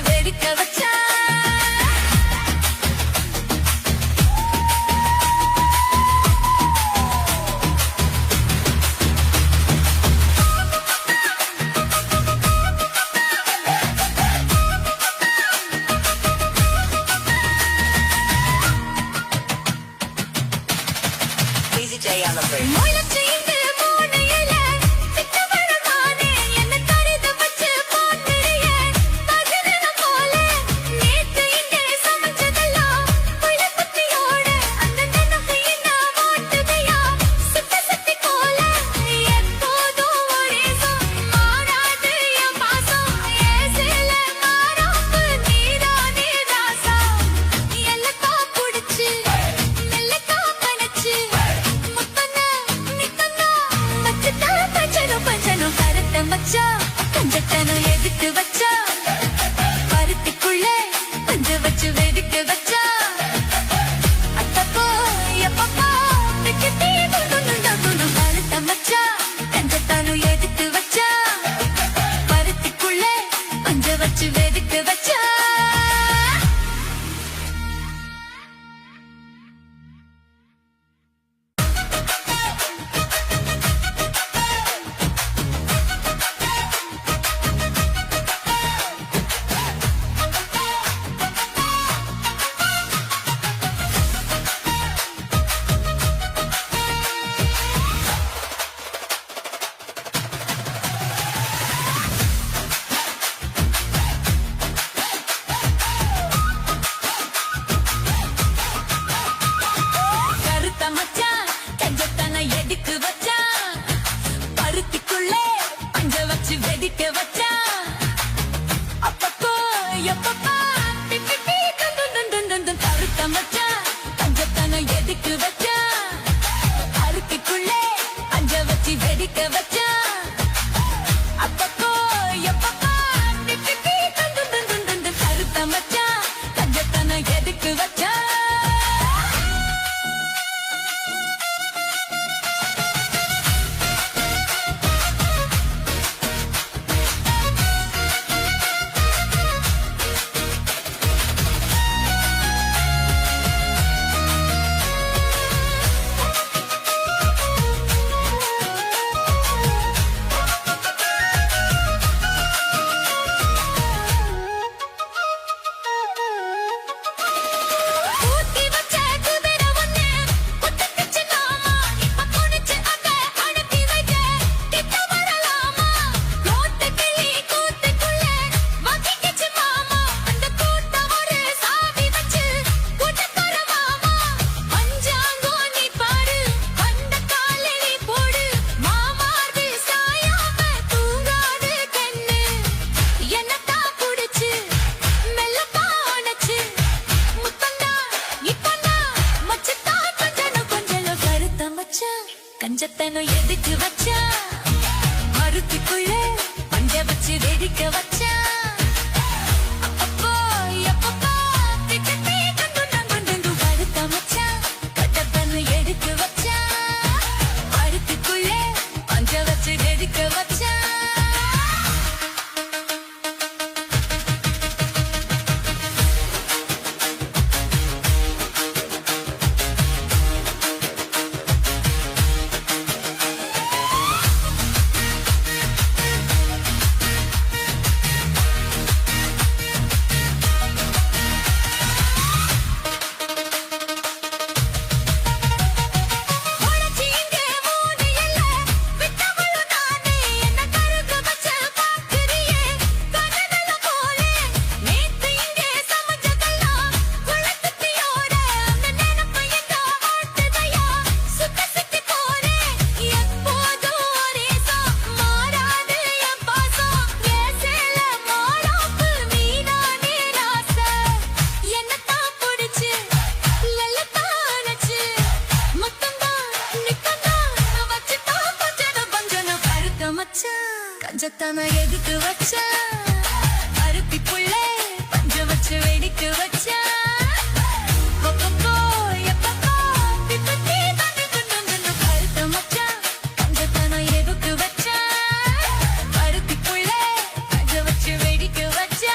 வெடிக்க வச்சா கஞ்சத்தனம் எதுக்கு வச்சா மருத்துக்குள்ளே பஞ்ச வச்சு வெடிக்க வச்சா கஞ்சத்தன எதுக்கு வச்சா அருத்திக்குள்ளே பஞ்ச வச்சு வெடிக்க வச்சா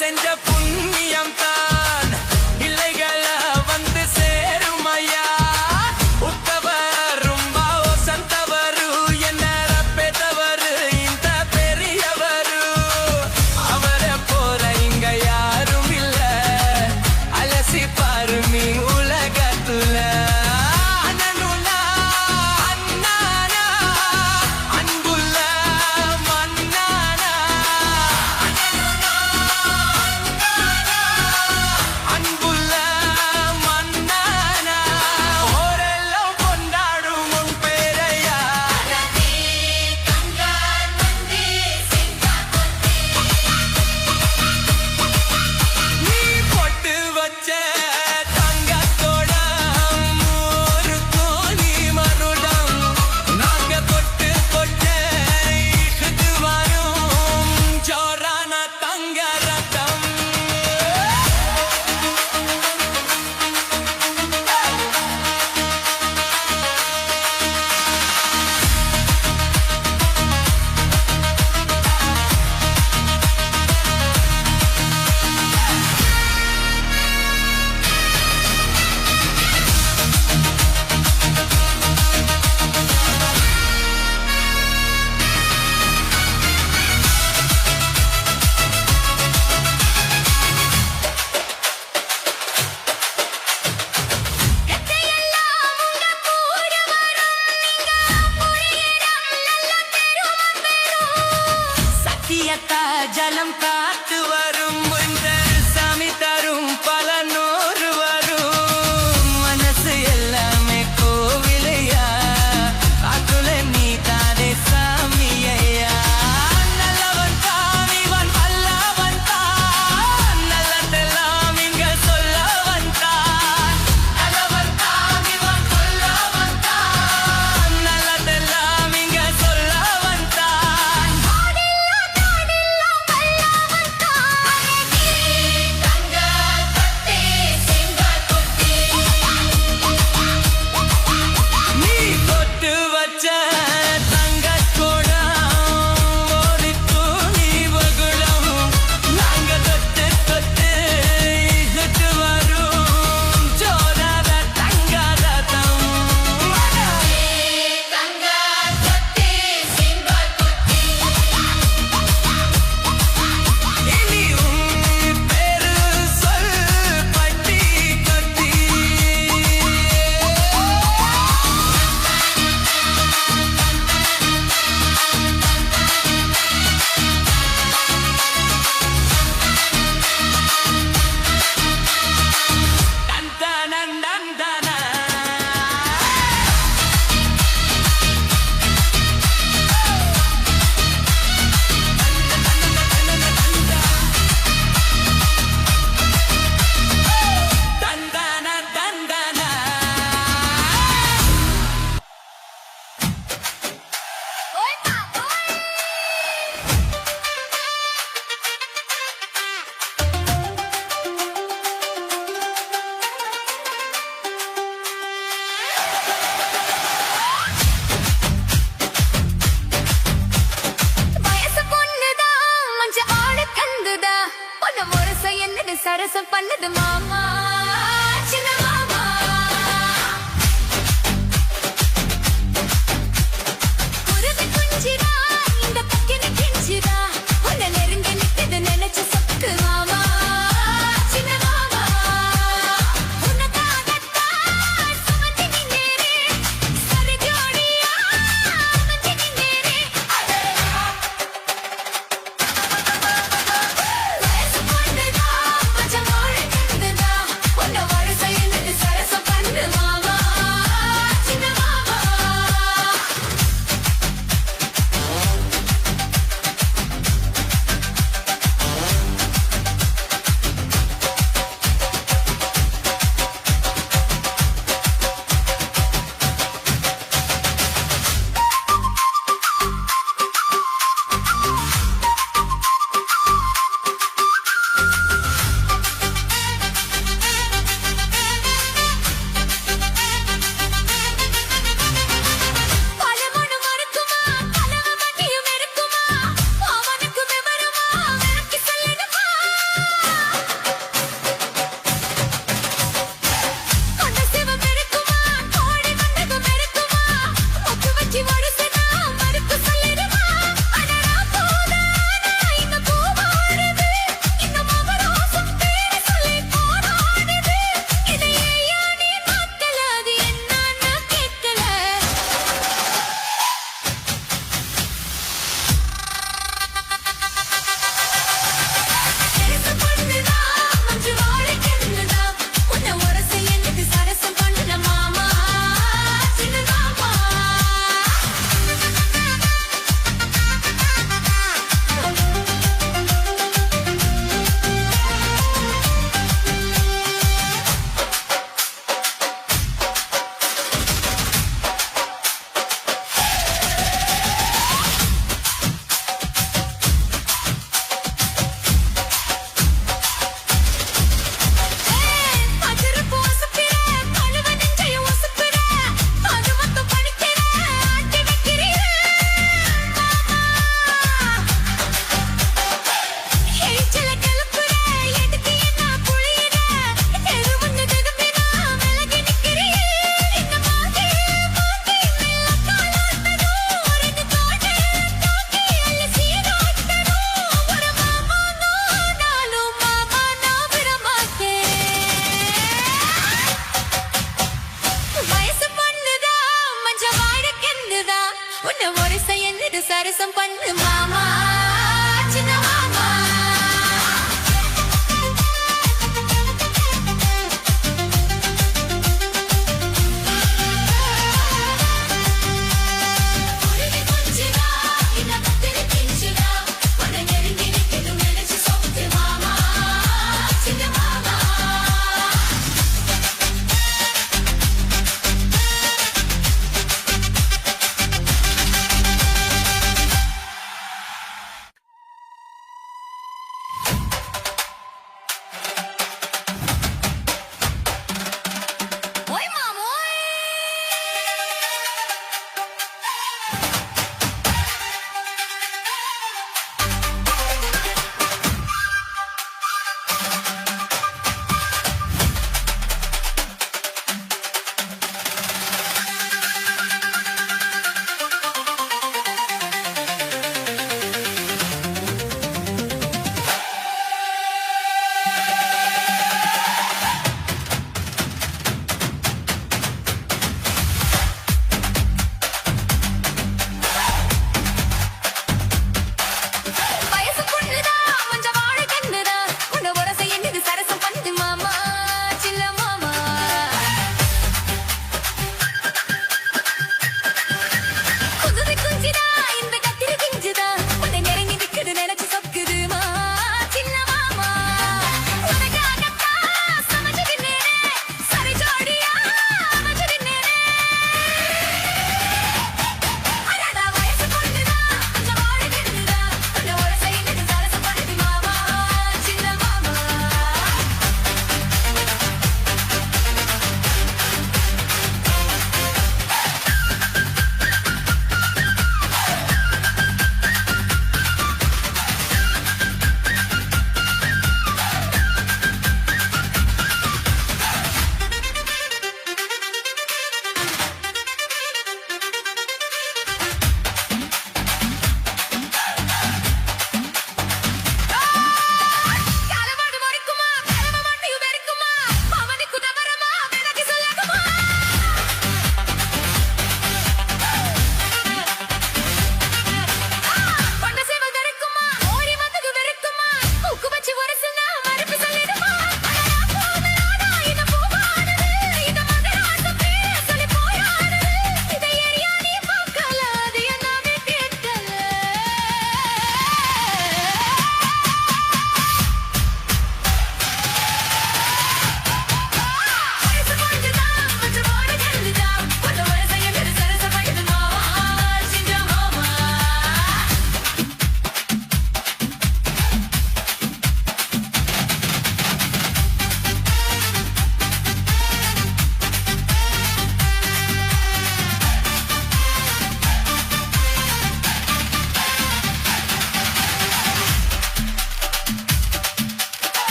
செஞ்ச புண்ணியம் தான் இல்லைகள வந்து சேருமையா உத்தவரும் பாவோ சந்தவரு என்ன பெத்தவரு இந்த பெரியவரு அவரை போற இங்க யாரும் இல்ல அலசி பாருமி உலகத்துல ஜலம் காத்து வரும் சாமி தரும் பல நூறு வரும் மனசு எல்லாமே கோவிலையா அதுல நீ தானே சாமியா நல்லவன் தானிவன் வல்லவன் தான் நல்லதெல்லாம் இங்க சொல்லவன் தான் நல்லவன் தானிவன் சொல்லவன் தான் நல்லதெல்லாம் இங்க சொல்லவன் தான் சரசம் பண்ணது மாமா சின்ன மாமா குருவி குஞ்சிரா இந்த பக்கினி கிஞ்சிரா உன்னை நெருங்க நிக்குது நினைச்சு சொக்கு மாமா சின்ன மாமா உனக்காகத்தான் சுமந்து நின்னேரே சரி ஜோடியா அமைஞ்சு நின்னேரே வயசு பொண்ணுதான் கொஞ்சம் மோழ கண்டுதான்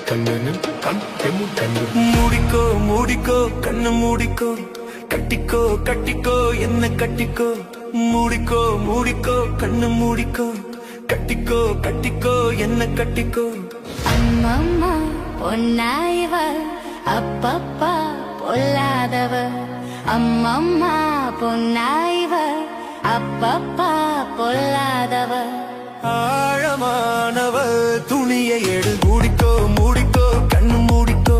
கண்ணனு கண்ணு கண்ணு மூடிக்கோ மூடிக்கோ கண்ணு மூடிக்கோ கட்டிக்கோ கட்டிக்கோ என்ன கட்டிக்கோ மூடிக்கோ மூடிக்கோ கண்ணு மூடிக்கோ கட்டிக்கோ கட்டிக்கோ என்ன கட்டிக்கோ அம்மம்மா பொன்னாயவ அப்பப்பா பொல்லாதவ அம்மம்மா பொன்னாயவ அப்பப்பா பொல்லாதவ ஆழமானவ துணியை எடு மூடிக்கோ மூடிக்கோ கண்ணு மூடிக்கோ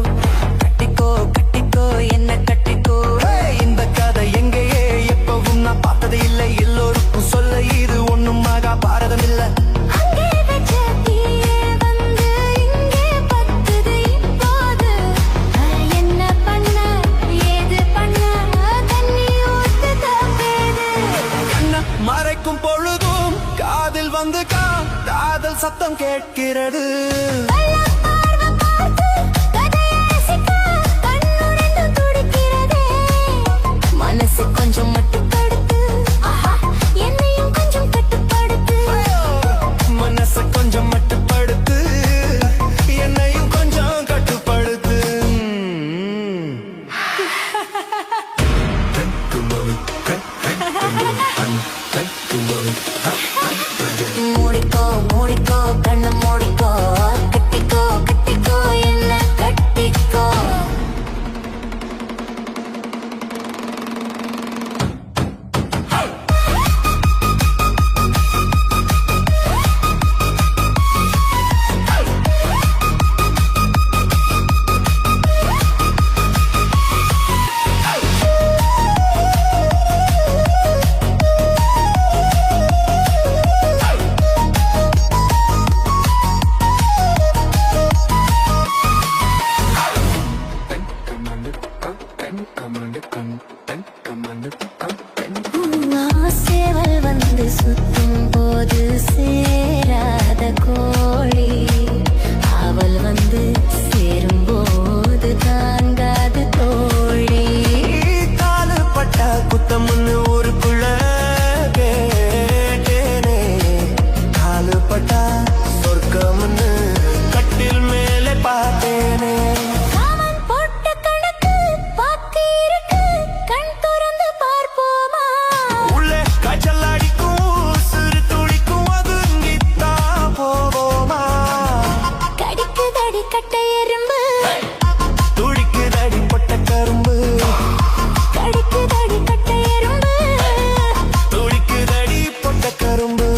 கட்டிக்கோ கட்டிக்கோ என்ன கட்டிக்கோ இந்த கதை எங்கேயே எப்பவும் நான் பார்த்தது இல்லை எல்லோருக்கும் சொல்ல இது ஒண்ணும் ஆகா பாரதம் இல்லை அங்கே வச்ச தீயே வந்து இங்கே பத்துது இப்போது என்ன பண்ண ஏது பண்ண தண்ணி ஊத்து தப்பேது கண்ண மறைக்கும் பொழுதும் காதில் வந்து காதல் சத்தம் கேட்கிறது கள்ளப் பார்வை பார்த்து கதையை சிக்க கண்ணு ரெண்டும் துடிக்கிறதே மனசு கொஞ்சம் மட்டுப்படுத்து ஆஹா என்னையும் கொஞ்சம் கட்டுப்படுத்து மனச கொஞ்சம் மட்டுப்படுத்து என்னையும் கொஞ்சம் கட்டுப்படுத்து மூடிக்கோ மூடிக்கோ கண்ணு மூடிக்கோ கட்டிக்கோ கட்டிக்கோ என்ன கட்டிக்கோ சேவல் வந்து சுத்தும் போது சேராத கோழி அவள் வந்து சேரும் போது தாங்காது தோழி காலு பட்டா குத்தம்னு ஊருக்குள்ள கேட்டேனே காலு பட்டா சொர்க்கம்னு கட்டில் மேலே பார்த்தேனே அவன் போட்ட கணக்கு பாக்கி இருக்கு கண் திறந்து பார்ப்போமா உள்ளே காய்ச்சல் அடிக்கும் சிறு துளிக்கும் அதுங்கித்தா போவோமா கடிக்குதடி கட்டை எறும்பு துடிக்குதடி பொட்ட கரும்பு கடிக்குதடி கட்டை எறும்பு துடிக்குதடி பொட்ட கரும்பு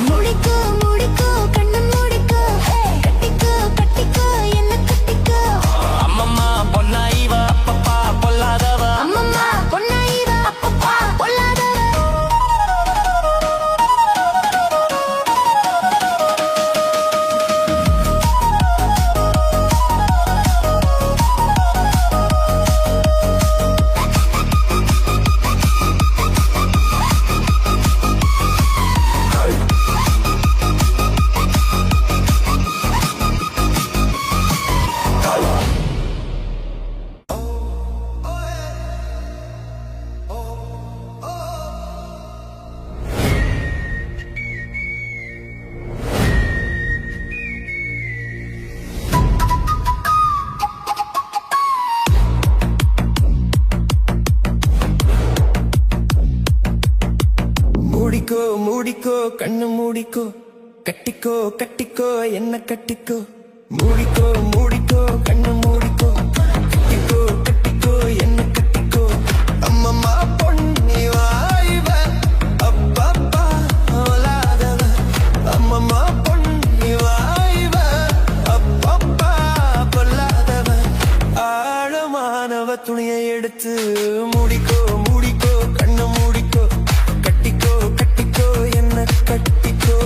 முடிக்கோ முடிக்கோ கண்ணு முடிக்கோ கட்டிக்கோ கட்டிக்கோ என்ன கட்டிக்கோ அம்மம்மா பொன்னா இவ அப்பப்பா பொல்லாதவ அம்மம்மா பொண்ணா இவ அப்பப்பா பொல்லாதவ மூடிக்கோ மூடிக்கோ கண்ணு மூடிக்கோ கட்டிக்கோ கட்டிக்கோ என்ன கட்டிக்கோ மூடிக்கோ மூடிக்கோ கண்ணு மூடிக்கோ கட்டிக்கோ கட்டிக்கோ என்ன கட்டிக்கோ அம்மம்மா பொன்னி வாய்வ அப்பப்பா அவளாதவ அம்மம்மா பொன்னி வாய்வ அப்பப்பா பொல்லாதவ ஆழமானவ துணியை எடுத்து மூடிக்கோ மூடிக்கோ கண்ணு மூடிக்கோ கட்டிக்கோ கட்டிக்கோ என்ன கட்டிக்கோ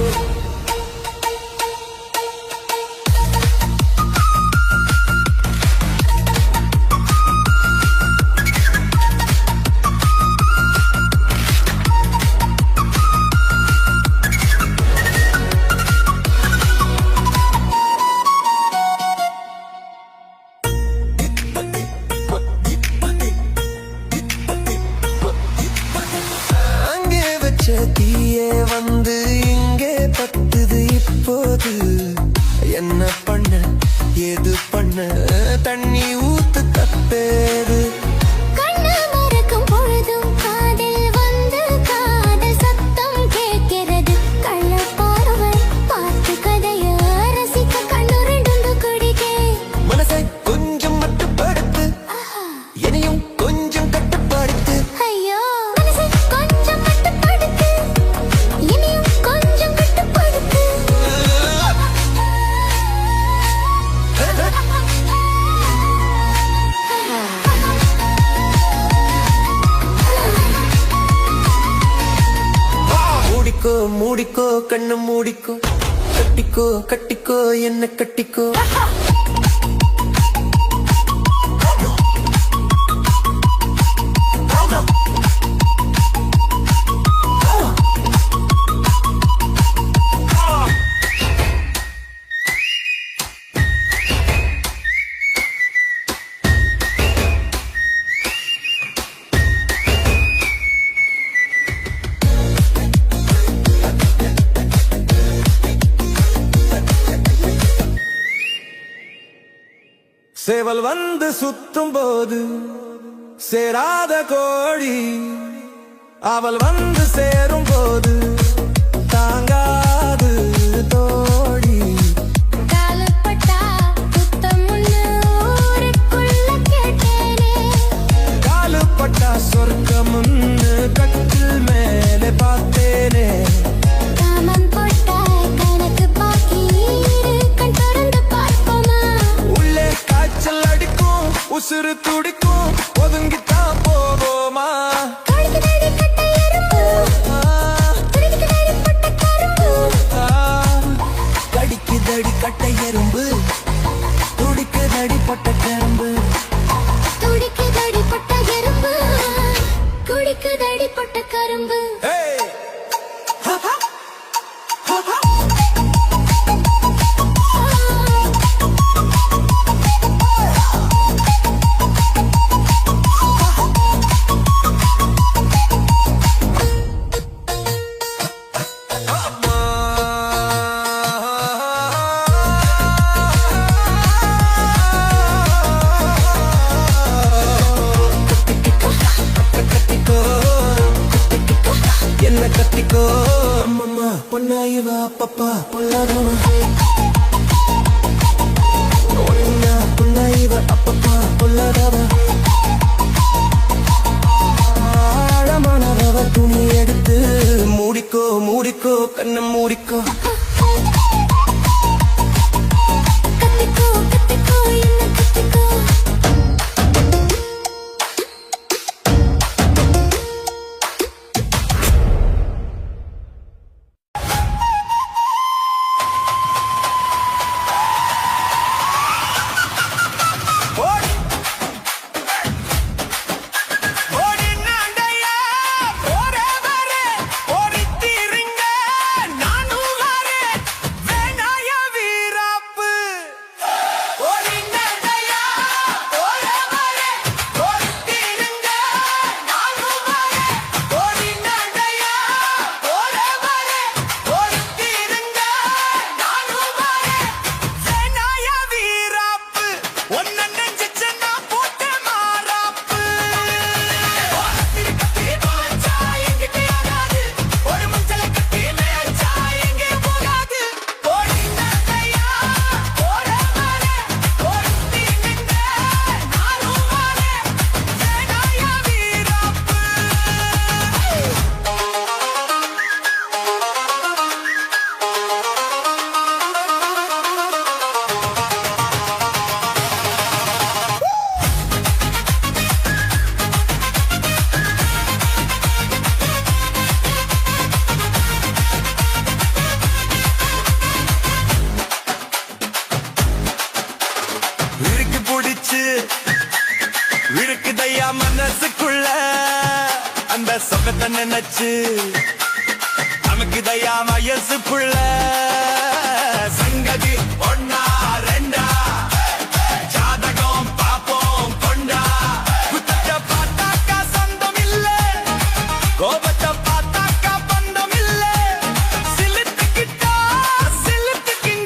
போது என்ன பண்ண ஏது பண்ண தண்ணி ஊத்து தப்பேது கண்ணு மறக்கும் பொழுதும் காதில் வந்து காதல் சத்தம் கேட்கிறது கள்ளப்பார்வை பார்த்து கதைய ரசிக்க கண்ணுரெண்டு குடிக்கே மனசை கொஞ்சம் மட்டுப்படுத்து என்னையும் கொஞ்சம் கட்டுப்படுத்து ஐயோ மனசை கொஞ்சம் மட்டுப்படுத்து இனியும் கொஞ்சம் கட்டுப்படுத்து மூடிக்கோ மூடிக்கோ கண்ணு மூடிக்கோ கட்டிக்கோ கட்டிக்கோ என்ன கட்டிக்கோ சேவல் வந்து சுத்தும் போது சேராத கோழி அவள் வந்து சேரும் போது தாங்காது தோழி காலப்பட்டா புத்தம் ஒண்ணு ஊருக்குள்ள கேட்டேனே காலுப்பட்டா சொர்க்கமுன்னு கட்டில் மேலே பார்த்தேனே காமம் போட்டா கணக்கு பாக்கி இரு கண் திறந்து பார்ப்போமா உள்ளே காய்ச்சல் அடிக்கும் உசுறு துடிக்கும் ஒதுங்கித்தான் போவோமா கடிக்குதடி கட்டை எறும்பு துடிக்குதடி பட்ட கரும்பு கடிக்குதடி கட்டை எறும்பு துடிக்குதடி பட்ட கரும்பு துடிக்குதடி பட்ட எறும்பு குடிக்குதடி பட்ட கரும்பு Hey! Ha ha! Ha ha! என்ன கட்டிக்கோ அம்மம்மா பொன்னாயிவா அப்பப்பா பொல்லாதவா ஒன்னா பொன்னாயிவா அப்பப்பா பொல்லாதவா ஆழமானவ துணி எடுத்து மூடிக்கோ மூடிக்கோ கண்ணை மூடிக்கோ கத்திக்கோ கத்திக்கோ என்ன கத்திக்கோ ஓடி ஓடி நாண்டையா போறவரே ஓடித்தீருங்க நானும் வரேன் வேணாய வீராப்பு ஓடி நாண்டையா போறவரே ஓடித்தீருங்க நானும் வரேன் ஓடி நாண்டையா போறவரே ஓடித்தீருங்க நானும் வரேன் வேணாய வீராப்பு ஒன்ன நெஞ்சிச்சனா போட்ட மாறாப்பு கட்டி போச்சா எங்கிட்ட ஆகாது ஒரு மஞ்சளை கட்டி மேய்ச்சா எங்கே போகாது ஓடி நாண்டையா போறவரே ஓடி நின்ற நானும் வரேன் வேணாய வீராப்பு விருக்கு பிடிச்சு விருக்குதையா மனசுக்குள்ள அந்த சொகத்தை நினைச்சு நமக்குதையா வயசுக்குள்ள சங்கதி ஒன்னா ரெண்டா ஜாதகம் பாப்போம் கொண்டா குத்தத்தை பார்த்தாக்கா சொந்தம் இல்ல கோபத்தை பார்த்தாக்கா பந்தம் இல்ல சிலுத்துக்கிட்டா சிலுத்துக்குங்க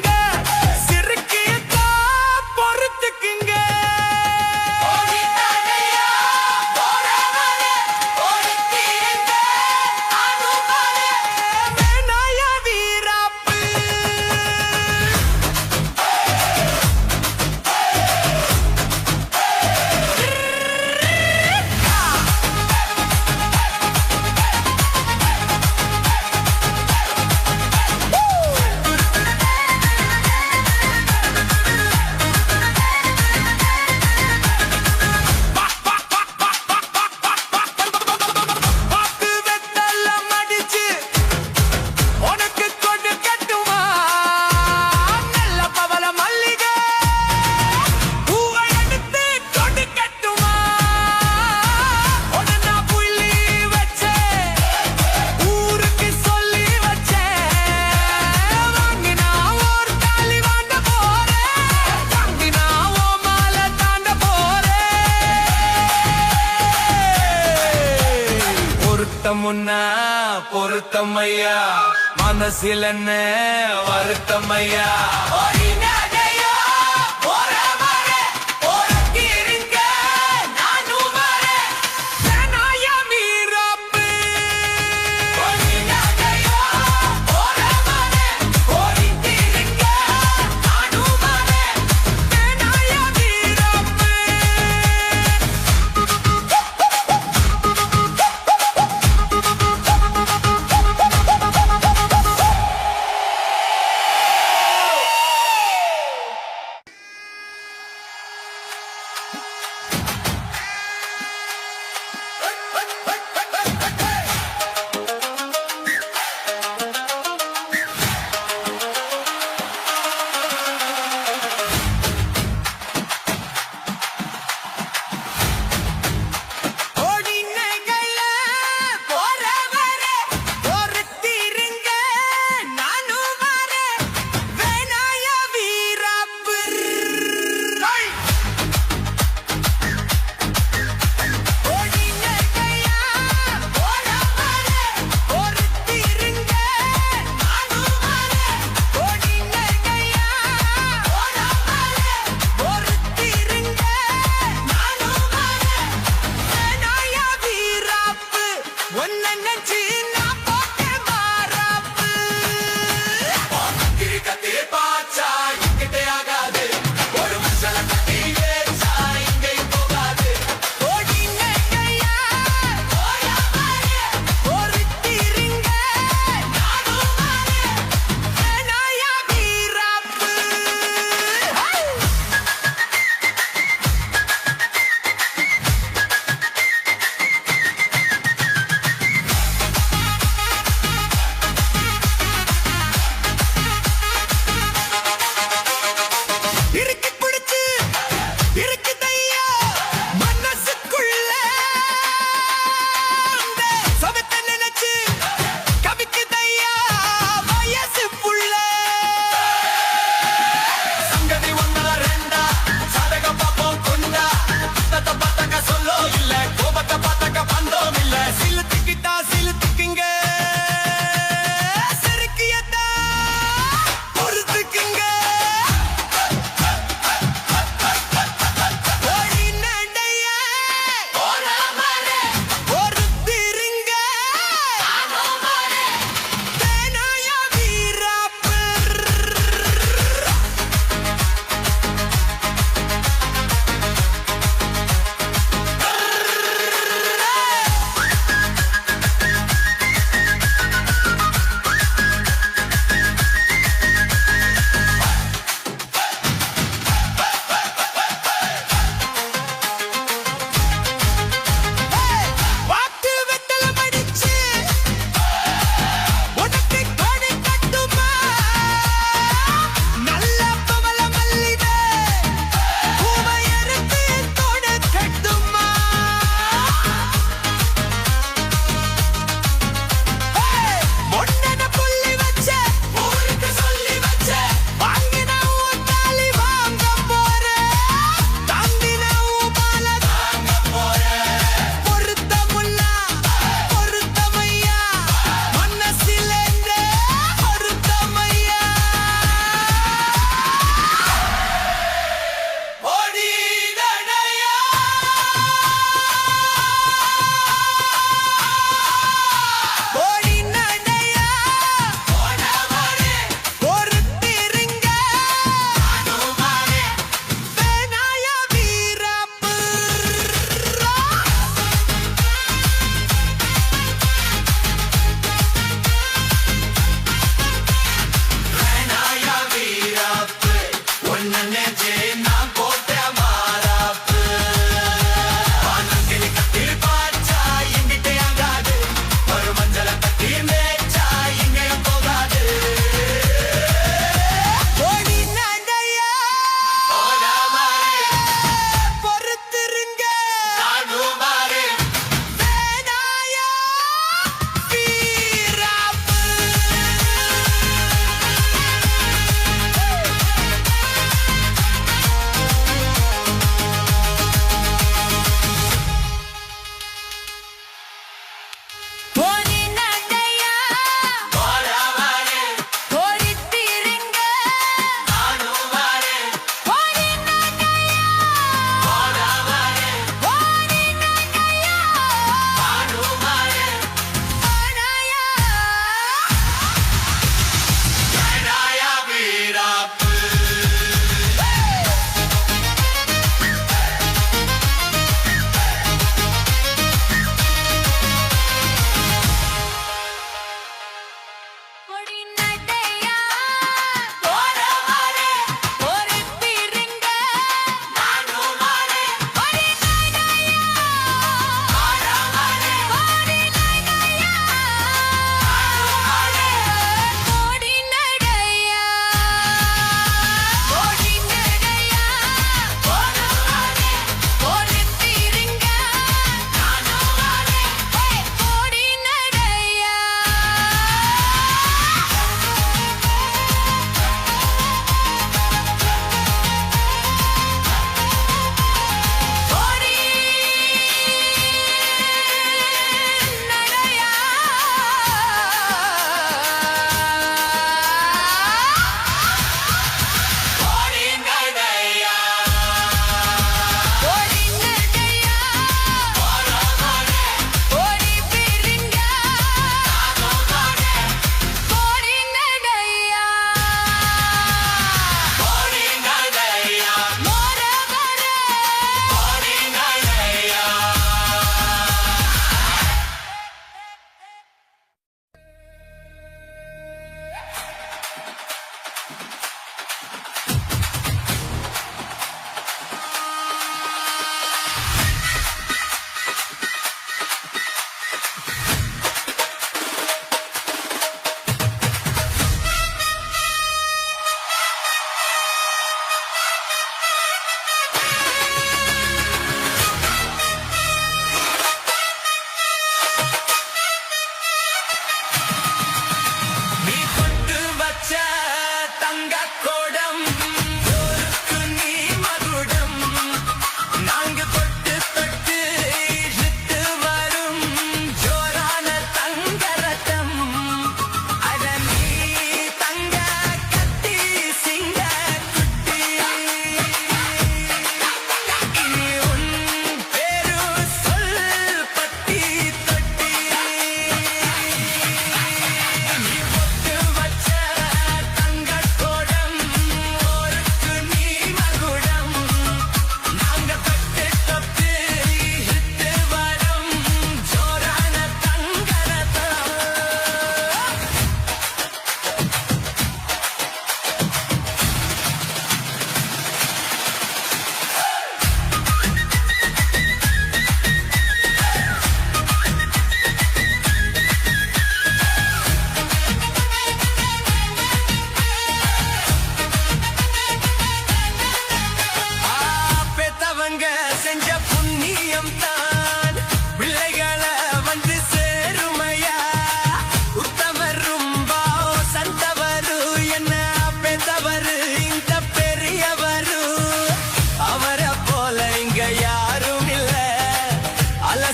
பொருத்தமுன்னா பொருத்தமையா மனசில் என்ன வருத்தமையா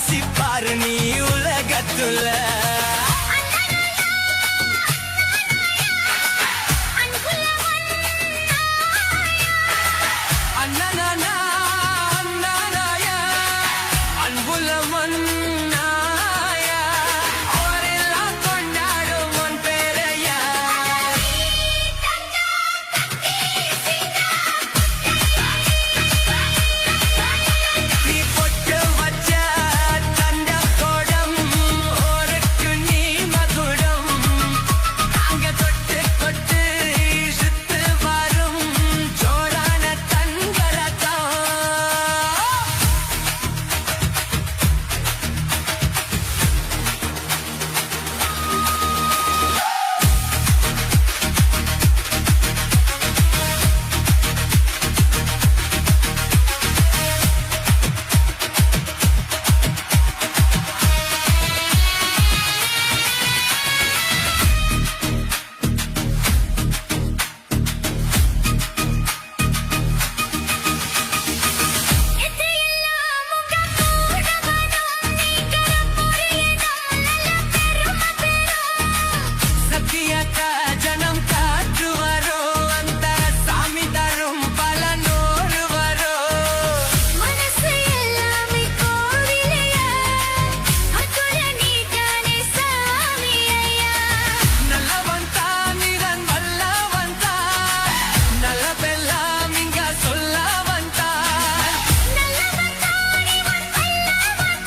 ராசி பாரு நீ உலகத்துல அண்ணனா அண்ணனாயா அன்புல மண்ணாயா அவரெல்லாம் கொண்டாடும் உன் பேரையா நீ பொட்டு வச்ச தந்த கோடம் ஒருக்கு நீ மகுடம் அங்க தொட்டு கொட்டு சுத்து வரும் ஜோரான தங்கரதம் சத்தியக்கா ஜனம் காற்று வரும் அந்த சாமி தரும் பல நூறு வரும் மனசு எல்லாமே கோவிலையா அதுல நீதானே சாமி ஐயா நல்லவன் தான் நிறன் வல்லவன் தான் நல்ல பெல்லாம் இங்க சொல்ல வந்தான் நல்லவன் தானே வல்லவன்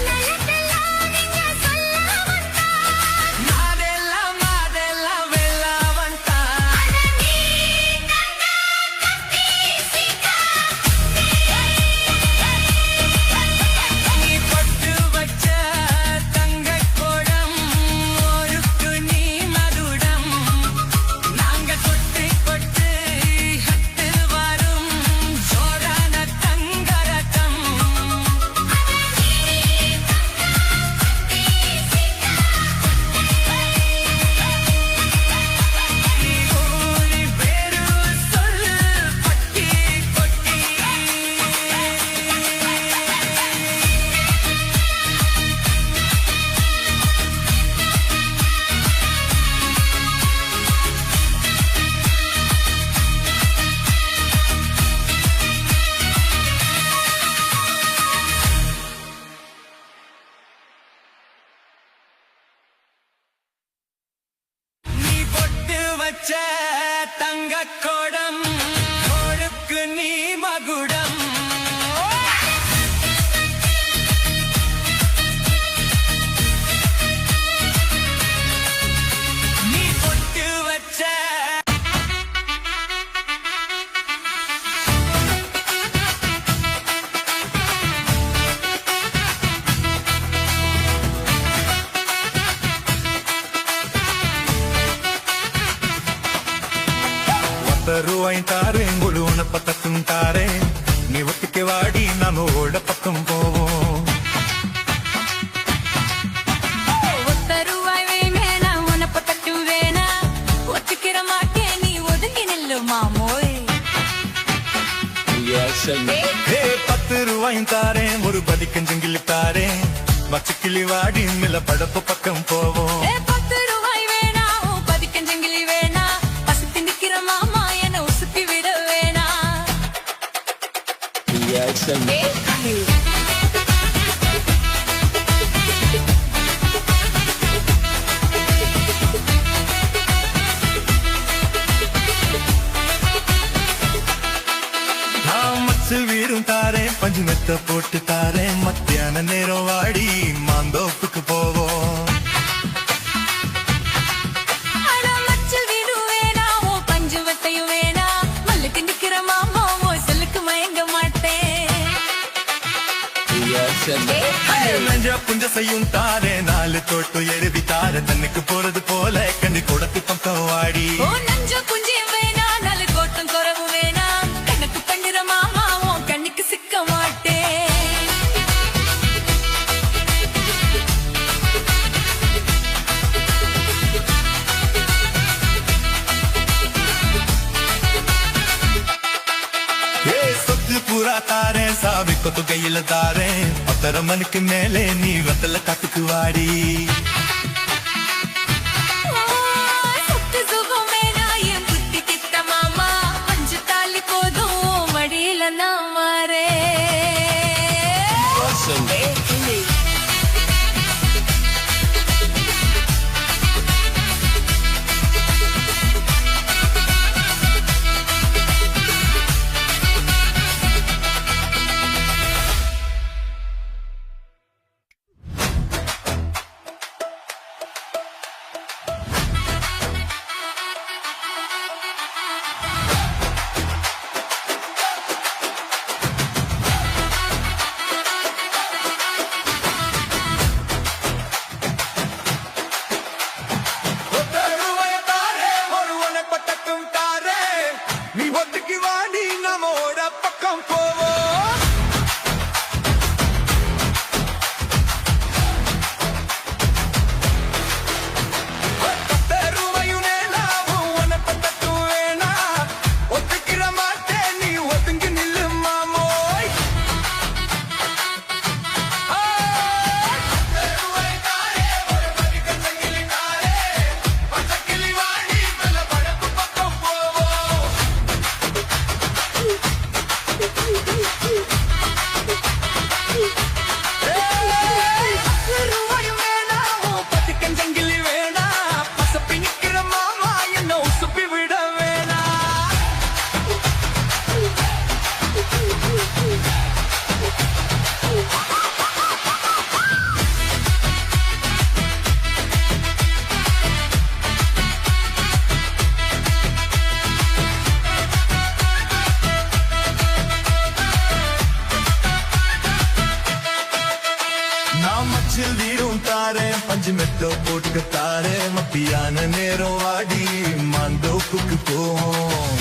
நல்லதெல்லாம் நீங்க சொல்ல வந்தான் மாதெல்லாம் மாதெல்லாம் வெல்லவன் தான் நீ தந்தா கத்தி சீதா நீ பொட்டு வச்ச தங்க கோடம் ஒருக்கு நீ மகுடம் நாங்க கொட்டு கொட்டு ஹட்டு வரும் ஜோரான தங்கரகம் நீ ஊரி பேரு சொல்லு பட்டி கொட்டி நீ பொட்டு வச்ச தங்க கோடம் ஒருக்கு நீ மகுடம் நீ பொட்டு வச்ச ரூபாய் தாரேன் குழு பக்கத்தும் தாரேன் நீ ஒட்டிக்க வாடி நாம ஓட பக்கம் போவோம் ஒத்த ரூபாய் வேணா உனப்ப தட்டு வேணா ஒத்துக்கிற மாட்டேன் நீ ஒதுங்கி நில்லு மாமோய் ஹே 10 ரூபாய் தாரேன் ஒரு பதிக்கஞ்சங்கிலி தாரேன் மச்சக்கிளி வாடி மில படப்பு பக்கம் போவோம் 10 ரூபாய் வேணா பதிக்கஞ்சங்கிலி வேணா பசுத்தி நிக்கிற மாமா என்ன உசுப்பி விட வேணா நான் மச்சு வீரும் தாரேன் பஞ்சு மெத்த போட்டு தாரேன் மத்தியான நேரம் வாடி மாந்தோப்புக்கு போவோம் அட மச்சல் வீடு வேணா பஞ்சு வட்டையும் வேணா மல்லுக்கு நிக்கிற மாமா செல்லுக்கு மயங்க மாட்டேன் நெஞ்ச புஞ்ச செய்யும் தாரே 4 தோட்டு எருவி தார தன்னுக்கு போறது போல கண்ணி கொடுத்து பக்கம் வாடி நஞ்ச குஞ்சியும் வேணா நாலு கோட்டம் குறவு வேணா கண்ணுக்கு பண்ணுற மாமா கண்ணுக்கு சிக்க மாட்டேன் சொத்து பூரா தாரேன் சாவி கொத்து கையில தாரேன் பத்தரை மணிக்கு மேலே நீ வெத்தல காட்டுக்கு வாடி சொத்து சுகம் வேணா என் புத்தி கிட்ட மாமா அஞ்சு தாலி போதும் மடியில நான் மாறே நீ ஒத்துக்கு வாடி நம்மோட பக்கம் போவோம் வீடும் தாரேன் பஞ்சு மெட்டோ போட்டுக்க தாரேன் மப்பியான நேரம் வாடி மாந்தோப்புக்கு போவோம்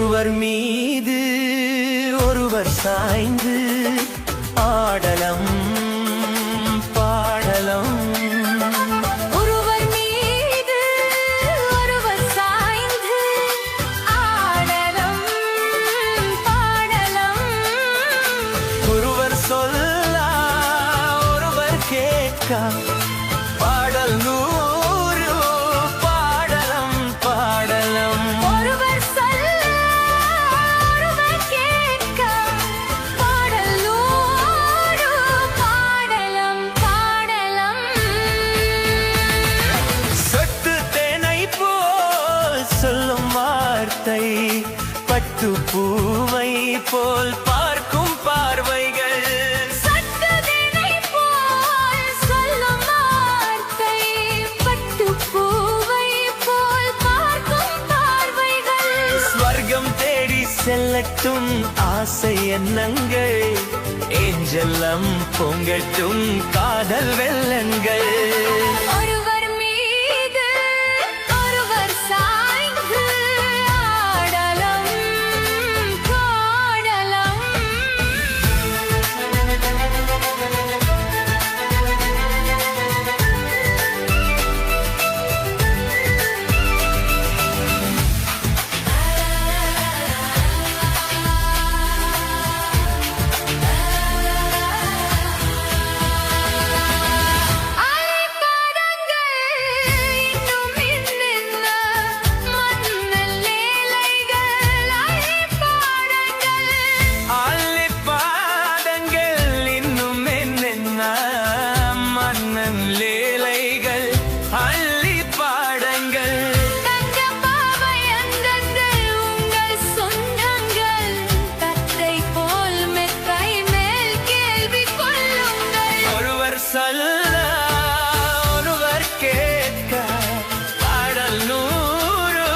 ஒருவர் மீது ஒருவர் சாய்ந்து ஆடலம் பாடலம் ஒருவர் மீது ஒருவர் சாய்ந்து ஆடலம் பாடலம் ஒருவர் சொல்ல ஒருவர் கேட்க பாடல் நூறு பாடலம் பாடலம் ஒருவர் சொல்ல ஒருவர் கேட்க பாடல் நூறு பாடலம் பாடலம் சொட்டு தேனை போல் சொல்லும் வார்த்தை பட்டு பூவை போல் பார்க்கும் பார்வைகள் சட்டதினை போல் சொல்லும் வார்த்தை பட்டுப் பூவை போல் பார்க்கும் பார்வைகள் ஸ்வர்க்கம் தேடி செல்லட்டும் ஆசை எண்ணங்கள் ஏஞ்சல்லம் பொங்கட்டும் காதல் வெள்ளங்கள் ஒருவர் மீது ஒருவர் சாய்ந்து ஆடலம் பாடலம் அலைபாதங்கள் இன்னும் என்னென்ன மன்னல் லீலைகள் அலைபாதங்கள் ஆலை பாதங்கள் இன்னும் என்னென்ன மன்னன் லீலைகள் அள்ளி பாடங்கள் தங்க பாவை அந்தது உங்கள் சொந்தங்கள் தத்தை போல் மெத்தை மேல் கேள்வி கொள்ளுங்கள் ஒருவர் சொல்ல ஒருவர் கேட்க பாடல் நூறு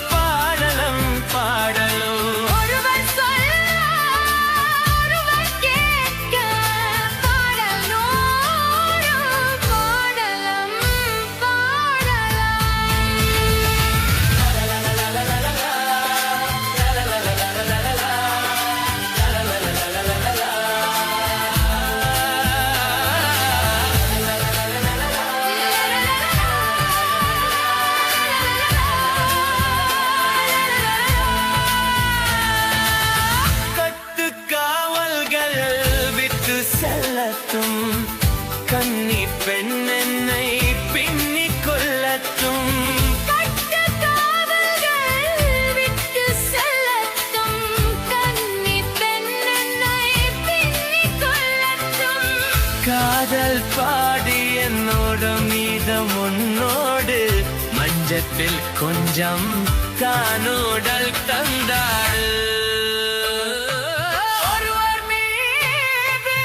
பாடலம் பாடலும் ஒருவர் சொல்ல ஒருவர் கேட்க பாடல் நூறு பாடலம் பாடலம் கட்டு காவல்கள் விட்டு செல்லட்டும் கன்னி பெண் என்னை பின்னிக் கொள்ளட்டும் கட்டு காவல்கள் விட்டு செல்லட்டும் கன்னி பெண்ணை பின்னிக் கொள்ளட்டும் காதல் பாடி என்னோட மீதம் உன்னோடு மஞ்சத்தில் கொஞ்சம் தானோடல் தந்தாடு ஒருவர் மீது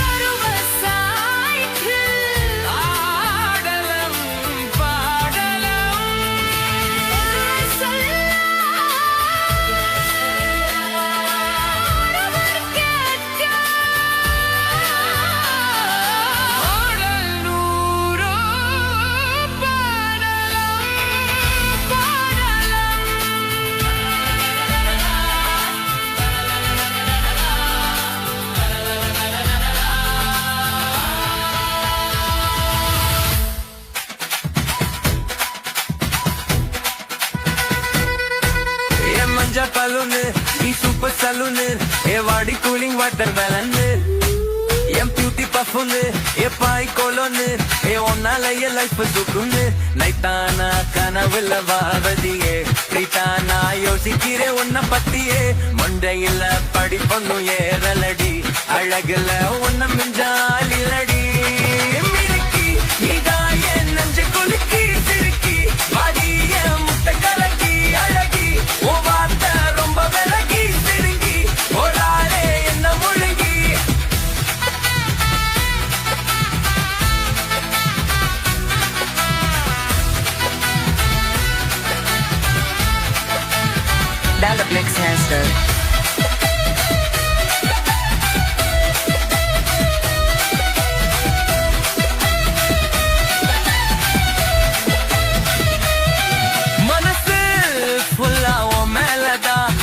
ஒருவர் சாய்ந்து ஆடலம் பாடலம் ஒருவர் சொல்ல ஒருவர் கேட்க பாடல் நூறு பாடலம் பாடலம் என் மஞ்சா பலூனு நீ சூப்பர் சலூனு ஏ வாடி கூலிங் வாட்டர் வேலன்னு என் பியூட்டி பஃபுன்னு ஏ பாய் கோலோன்னு ஏ ஒன்னால என் லைஃப் சுக்குன்னு நைட்டானா கனவுல வாவதியே ட்ரீட்டானா யோசிக்கிறேன் உன்ன பத்தியே மண்டையில படி பொண்ணு ஏறலடி அழகுல உன்ன மிஞ்சாலிலடி மினுக்கி நீதான் என் நெஞ்சு குலுக்கி சிறுக்கி வாடி என் முட்டை கலக்கி அழகி உன் வார்த்தை ரொம்ப விலகி சிறுங்கி ஓடாலே என்ன முழுங்கி Bella Blix Hairstyle. மனசு ஃபுல்லா உன் மேலதான்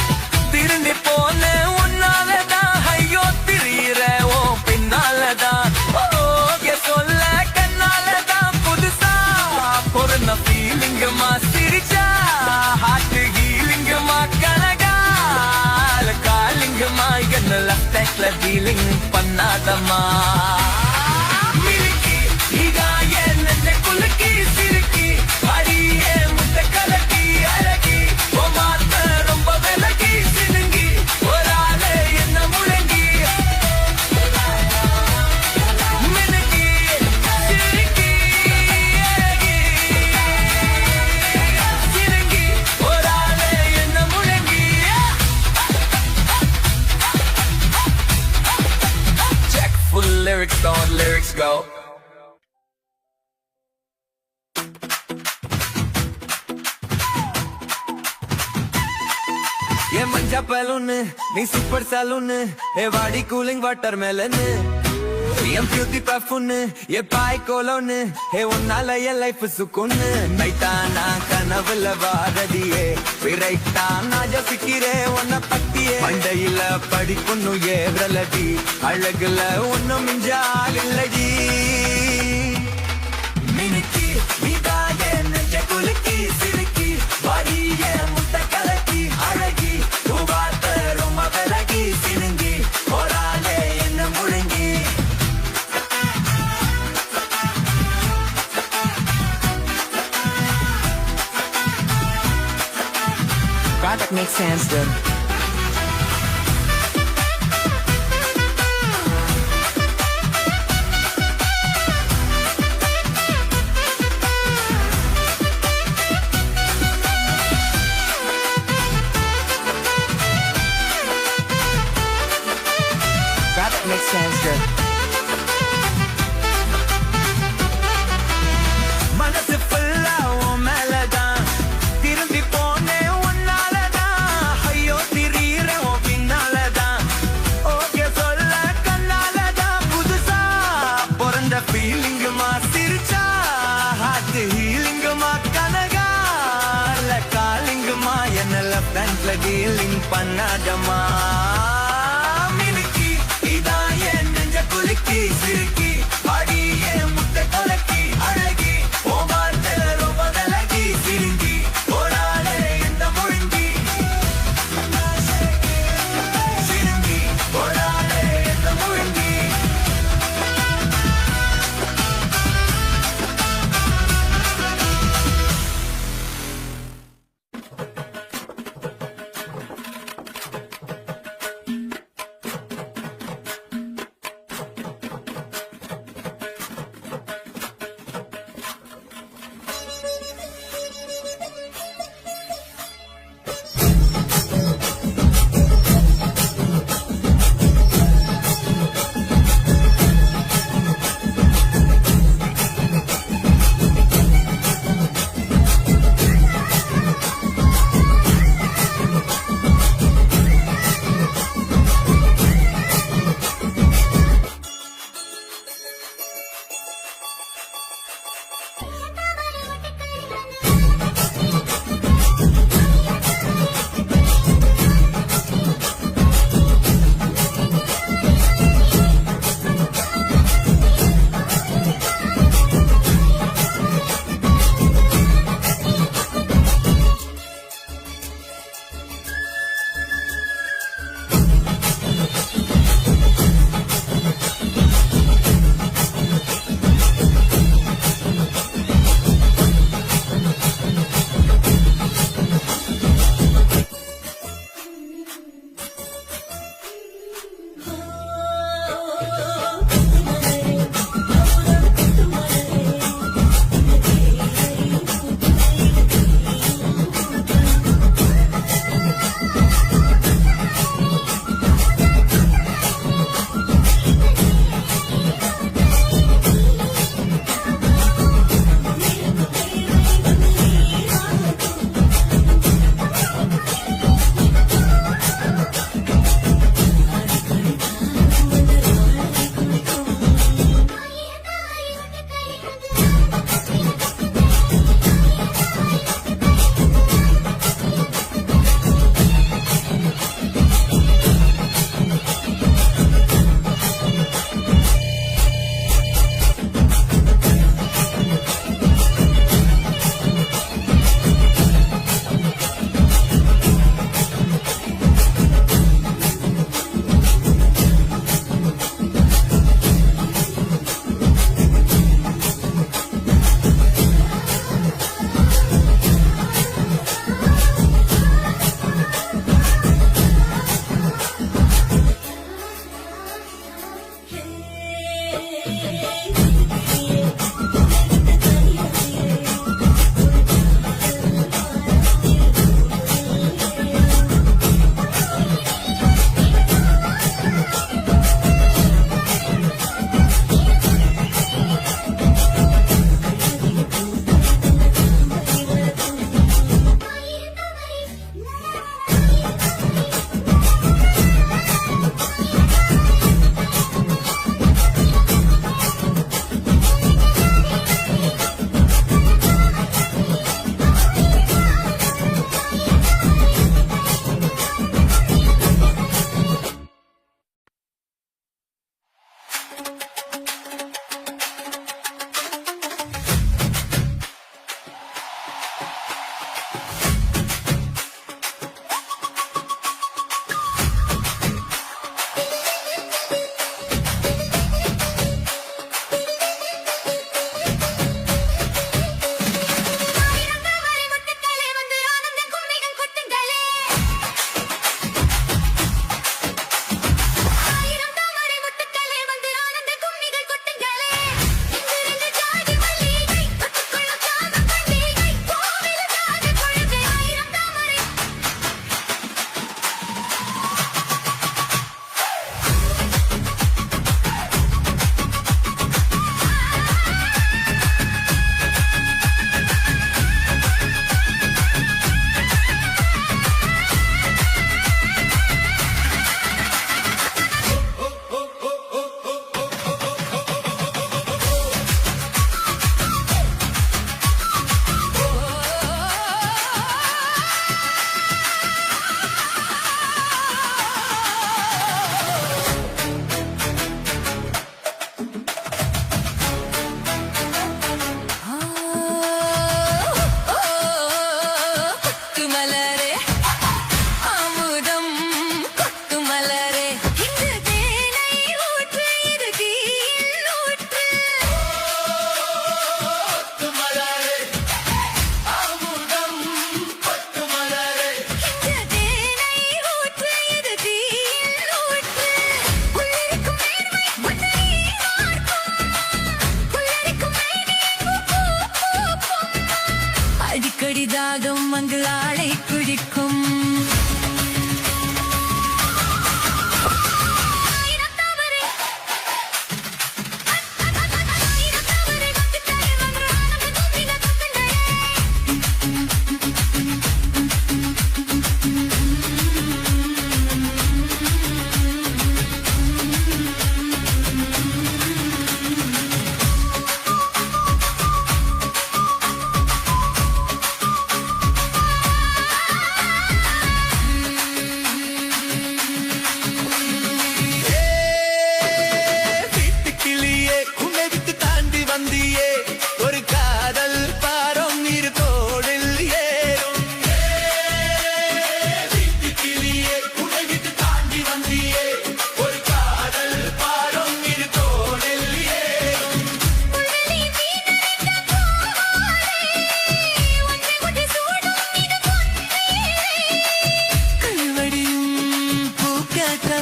ஃபீலிங் பண்ணாதம்மா மில்கி இதான் என் நெஞ்ச குலுக்கி சிறுக்கி அடியே முட்டை கலக்கி அழகி ஓ மாத்த ரொம்ப விலகி சினுங்கி ஒரு ஆளு என்ன முழங்கி மினுக்கி சிறுக்கி அழகி சினுங்கி ஒரு ஆளு என்ன முழங்கி Check full lyrics on lyrics go ये मंजा बैलून नी सुपर सैलून ये वाडी कूलिंग वाटरमेलन एम ब्यूटी परफ्यून ये पाई कोलोन हे उन्नाला ये लाइफ सुकून नैटाना कनवल वारदिये विरैटाना जो फिकिरे उन्ना पट्टिये मंडैयिल पडिपुन्नु ये व्रलडी अळगुल उन्नु मिंजागिल्लडी मिनुकी नीदाये नெஞ்ச குலுக்கி சிறுக்கி வாடியே முட்டை கலக்கி அழகி தூவாத்த ரொம்ப விலகி சினுங்கி போராளே என்ன முழங்கி Glad that makes sense, dude. Glad that makes sense, dude. மனசு ஃபுல்லா உன் மேலதான் திரும்பி போனேன் உன்னாலதான் ஐயோ திரியிறேன் உன் பின்னாலதான் ஓகே சொல்ல கண்ணாலதான் புதுசா பிறந்த ஃபீலிங்குமா சிரிச்சா ஹார்ட் ஹீலிங்குமா கனகால காலிங்குமா என்ன லெஃப்ட் ஹேண்ட்ல டீலிங் பண்ணாதம்மா மினுக்கி இதான் என் நெஞ்ச குலுக்கி சிறுக்கி அடியே முட்டை கலக்கி அழகி ஓ வார்த்தை ரொம்ப விலகி சிறுங்கி போராளே என்ன முழுங்கி சிறுங்கி போராளே என்ன முழுங்கி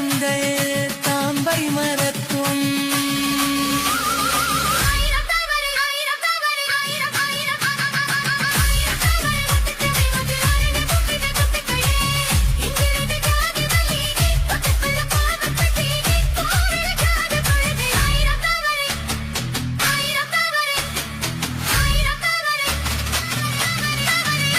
குழந்தை தாம்பை மறக்கும் ஆயிரம் தவறு ஆயிரம் தவறு ஆயிரம் ஆயிரம் ஆயிரம் தவறு ஒத்துக்கவே வந்து ஆயிரம் குப்பிகள் குப்பிக்கையே இங்கிருந்து ஜாதி மல்லிகை ஒத்துக்குள்ள பாவப்பட்டி கோவில் ஜாதி பொழுது ஆயிரம் தவறு ஆயிரம் தவறு ஆயிரம் தவறு ஆயிரம் தவறு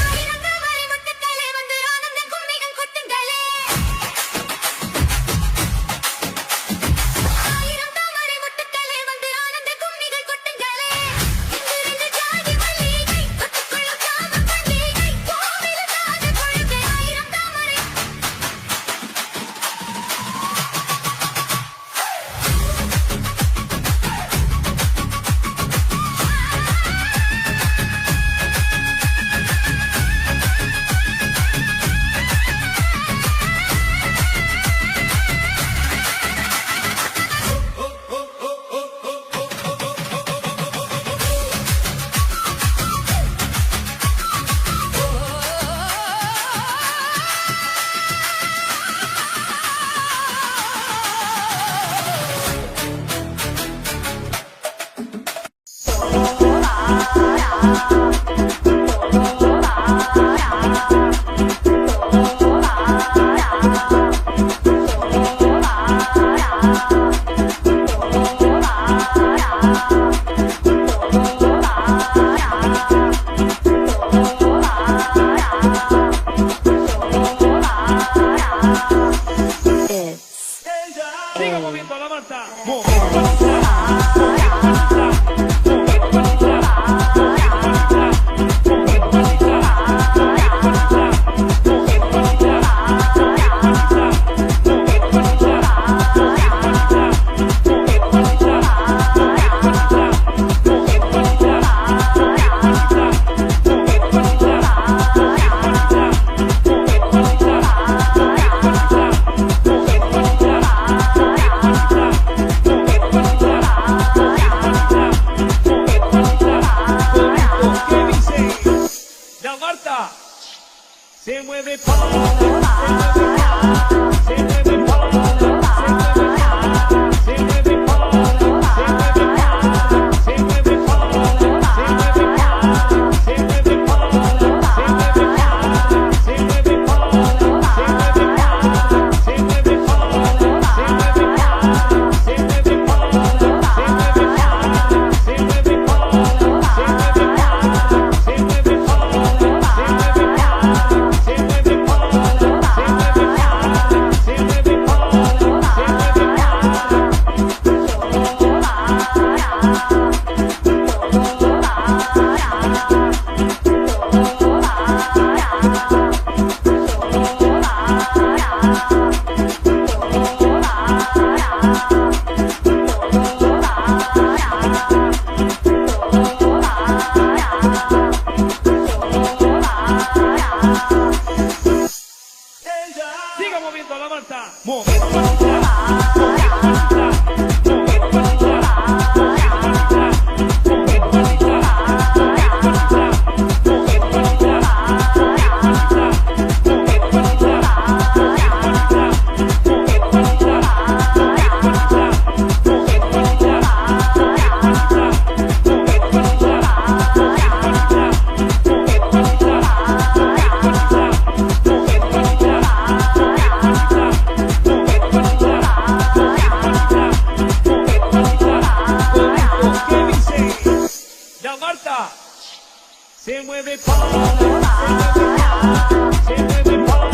ஆயிரம் தவறு முட்டுக்களே வந்து ஆனந்த கும்மிகள் கொட்டுங்களே ஆயிரம் தவறு முட்டுக்களே வந்து ஆனந்த கும்மிகள் கொட்டுங்களே இங்கிருந்து ஜாதி மல்லிகை ஒத்துக்குள்ள காம பண்டிகை கோவில் ஜாதி பொழுது ஆயிரம் தவறு Siga moviendo la masa. La Marta se mueve para, se mueve para, se mueve para, se mueve para, se mueve para, se mueve para, se mueve para, se mueve para, se mueve para, se mueve para, se mueve Siga moviendo la masa. Moviendo la masa. La Marta se mueve para, se mueve para, se mueve para,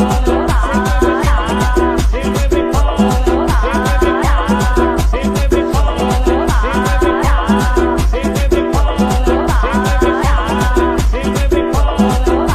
se mueve para, se mueve para, se mueve para, se mueve para, se mueve para, se mueve para,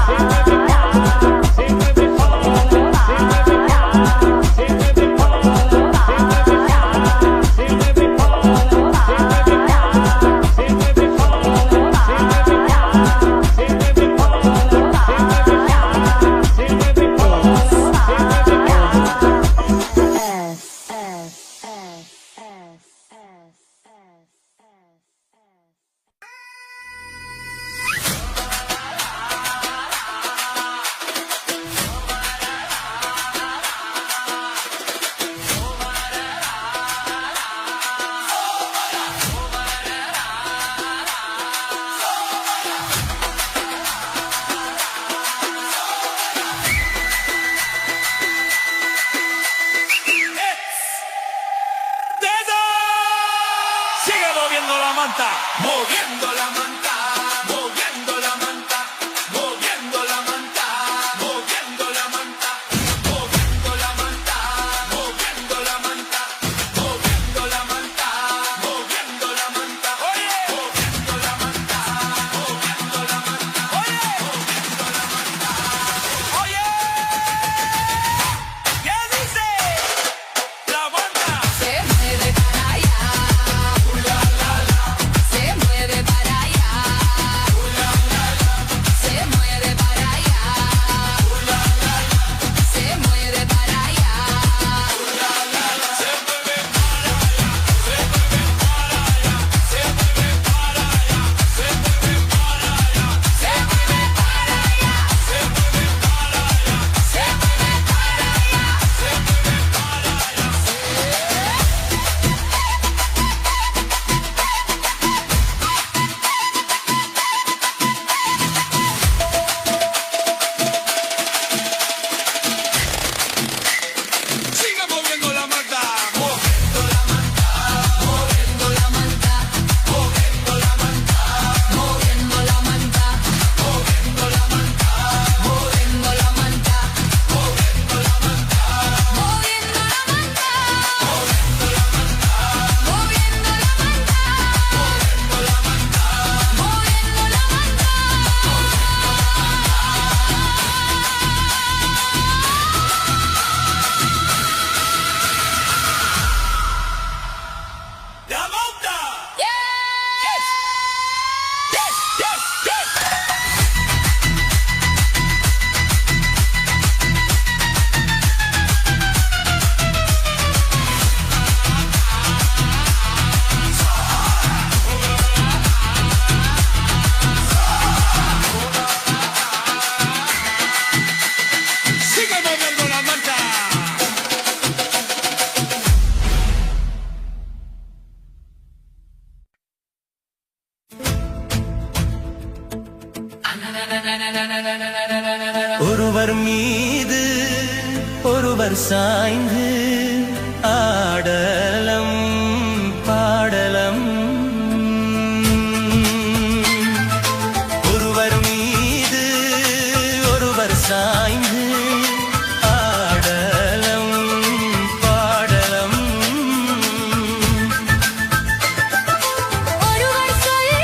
ஒருவர் மீது ஒருவர் சாய்ந்து ஆடலம் பாடலம் ஒருவர் மீது ஒருவர் சாய்ந்து ஆடலம் பாடலம் ஒருவர் சொல்ல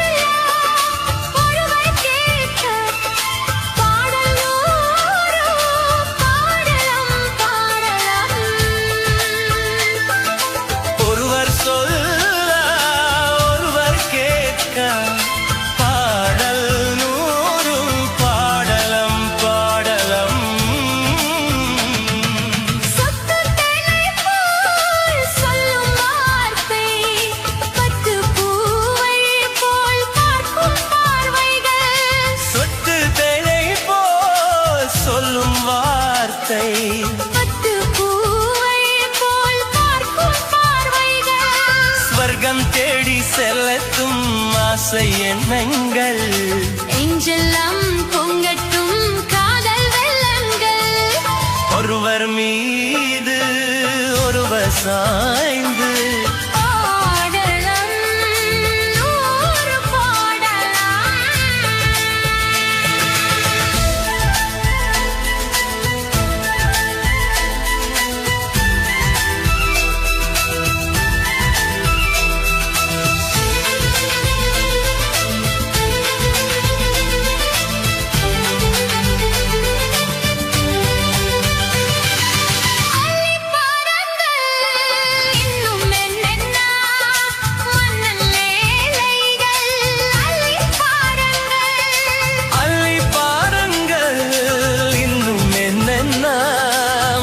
ஒருவர் கேட்க பாடலோரோ பாடலம் பாடலம் ஒருவர் சொல்ல ஒருவர் கேட்க பாடல் நூறும் பாடலம் பாடலம் சொத்து தேனை போல் சொல்லும் வார்த்தை பட்டு பூவை போல் பார்க்கும் பார்வைகள் சொட்டு தேனை போல் சொல்லும் வார்த்தை பட்டு பூவை போல் பார்க்கும் பார்வைகள் ஸ்வர்க்கம் தேடி செல்லத்தும் ஆசை எண்ணங்கள் நெஞ்செல்லாம் பொங்கட்டும் காதல் வெள்ளங்கள் ஒருவர் மீது ஒருவர் சாய்ந்து பாடலம் நூறு பாடலாம் அள்ளி பாருங்கள் இன்னும் என்னென்ன மன்னன் லேலைகள் அள்ளி பாருங்கள் அள்ளி பாருங்கள் இன்னும் என்னென்ன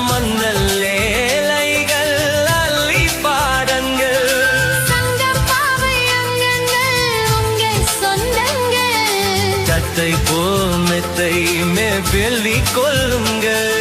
மன்னல் லேலைகள் அள்ளி பாருங்கள் சங்கப்பாவை அங்கங்கள் உங்கள் சொந்தங்கள் தத்தை போல் மெத்தை வெள்ளி கொள்ளுங்கள்